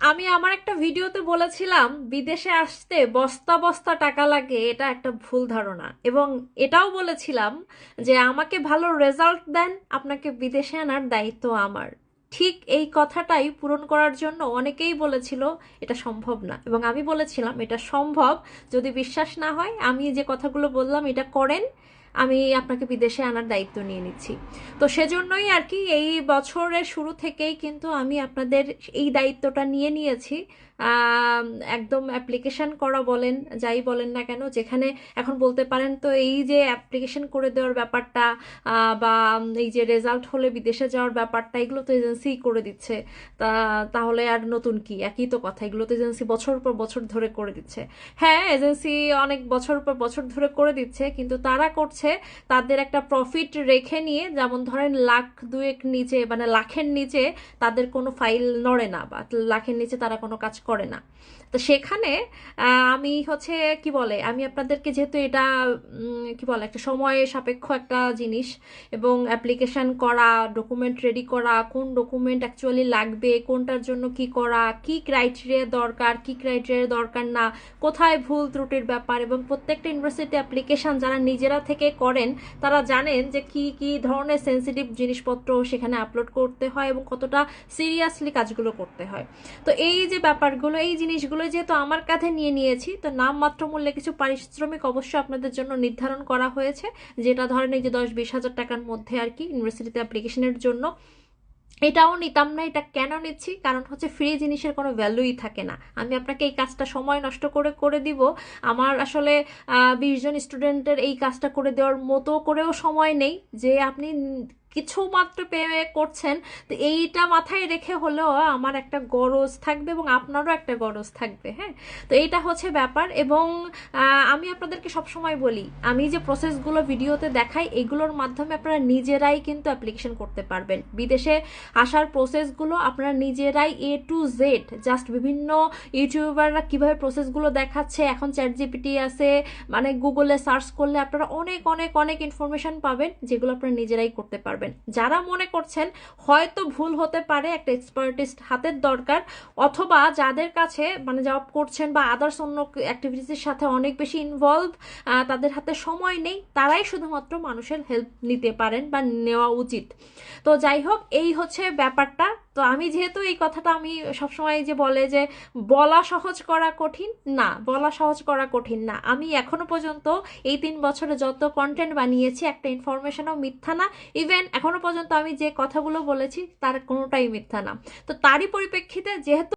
আমি আমার একটা ভিডিওতে বলেছিলাম বিদেশে আসতে বস্তা বস্তা টাকা লাগে, এটা একটা ভুল ধারণা। এবং এটাও বলেছিলাম যে আমাকে ভালো রেজাল্ট দেন, আপনাকে বিদেশে আনার দায়িত্ব আমার। ঠিক এই কথাটাই পূরণ করার জন্য অনেকেই বলেছিল এটা সম্ভব না, এবং আমি বলেছিলাম এটা সম্ভব। যদি বিশ্বাস না হয়, আমি যে কথাগুলো বললাম এটা করেন, আমি আপনাকে বিদেশে আনার দায়িত্ব নিয়ে নিচ্ছি। তো সেজন্যই আর কি এই বছরের শুরু থেকেই কিন্তু আমি আপনাদের এই দায়িত্বটা নিয়ে নিয়েছি। আম, একদম অ্যাপ্লিকেশন করা বলেন, যাই বলেন না কেন, যেখানে এখন বলতে পারেন তো এই যে অ্যাপ্লিকেশন করে দেওয়ার ব্যাপারটা, বা এই যে রেজাল্ট হলে বিদেশে যাওয়ার ব্যাপারটা, এগুলো তো এজেন্সি করে দিচ্ছে। তাহলে আর নতুন কি, একই তো কথা, এগুলো তো এজেন্সি বছর পর বছর ধরে করে দিচ্ছে। হ্যাঁ, এজেন্সি অনেক বছর পর বছর ধরে করে দিচ্ছে, কিন্তু তারা করছে তাদের একটা প্রফিট রেখে নিয়ে। যেমন ধরেন লাখ দুয়েক নিচে, মানে লাখের নিচে তাদের কোনো ফাইল নড়ে না, বা লাখের নিচে তারা কোনো কাজ করে না। তো সেখানে আমি হচ্ছে কি বলে, আমি আপনাদেরকে যেহেতু এটা কি বলে একটা সময় সাপেক্ষ একটা জিনিস, এবং অ্যাপ্লিকেশন করা, ডকুমেন্ট রেডি করা, কোন ডকুমেন্ট অ্যাকচুয়ালি লাগবে, কোনটার জন্য কি করা, কি ক্রাইটেরিয়া দরকার, কি ক্রাইটেরিয়া দরকার না, কোথায় ভুল ত্রুটির ব্যাপার, এবং প্রত্যেকটা ইউনিভার্সিটি অ্যাপ্লিকেশন যারা নিজেরা থেকে করেন তারা জানেন যে কি কি ধরনের সেন্সিটিভ জিনিসপত্র সেখানে আপলোড করতে হয় এবং কতটা সিরিয়াসলি কাজগুলো করতে হয়। তো এই যে ব্যাপারগুলো, এই জিনিসগুলো যেহেতু আমার কাঁধে নিয়ে নিয়েছি, তো নামমাত্র মূল্যে কিছু পারিশ্রমিক অবশ্যই আপনাদের জন্য নির্ধারণ করা হয়েছে, যেটা ধরেন এই যে 10-20 হাজার টাকার মধ্যে আর কি ইউনিভার্সিটিতে অ্যাপ্লিকেশনের জন্য। এটাও নিতাম না। এটা কেন নিচ্ছি, কারণ হচ্ছে ফ্রি জিনিসের কোনো ভ্যালুই থাকে না। আমি আপনাকে এই কাজটা সময় নষ্ট করে করে দিব, আমার আসলে 20 জন স্টুডেন্টের এই কাজটা করে দেওয়ার মতো করেও সময় নেই যে আপনি কিছু মাত্র পে করছেন। তো এইটা মাথায় রেখে হলেও আমার একটা গরজ থাকবে এবং আপনারও একটা গরজ থাকবে। হ্যাঁ, তো এইটা হচ্ছে ব্যাপার। এবং আমি আপনাদেরকে সবসময় বলি, আমি যে প্রসেসগুলো ভিডিওতে দেখাই এগুলোর মাধ্যমে আপনারা নিজেরাই কিন্তু অ্যাপ্লিকেশন করতে পারবেন। বিদেশে আসার প্রসেসগুলো আপনারা নিজেরাই A to Z, জাস্ট বিভিন্ন ইউটিউবাররা কিভাবে প্রসেসগুলো দেখাচ্ছে, এখন চ্যাট জিপিটি আছে, মানে গুগলে সার্চ করলে আপনারা অনেক অনেক অনেক ইনফরমেশন পাবেন, যেগুলো আপনারা নিজেরাই করতে পারবেন। যারা মনে করছেন হয়তো ভুল হতে পারে, একটা এক্সপার্টিস্ট হাতের দরকার, অথবা যাদের কাছে মানে জব করছেন বা আদার্স অন্য অ্যাক্টিভিটিসের সাথে অনেক বেশি ইনভলভ, তাদের হাতে সময় নেই, তারাই শুধুমাত্র মানুষের হেল্প নিতে পারেন বা নেওয়া উচিত। তো যাই হোক, এই হচ্ছে ব্যাপারটা। তো আমি যেহেতু এই কথাটা আমি সবসময় যে বলে যে বলা সহজ করা কঠিন, না, বলা সহজ করা কঠিন না। আমি এখনো পর্যন্ত এই 3 বছরে যত কন্টেন্ট বানিয়েছি একটা ইনফরমেশনও মিথ্যা না। ইভেন এখনো পর্যন্ত আমি যে কথাগুলো বলেছি তার কোনোটাই মিথ্যা না। তো তারই পরিপ্রেক্ষিতে যেহেতু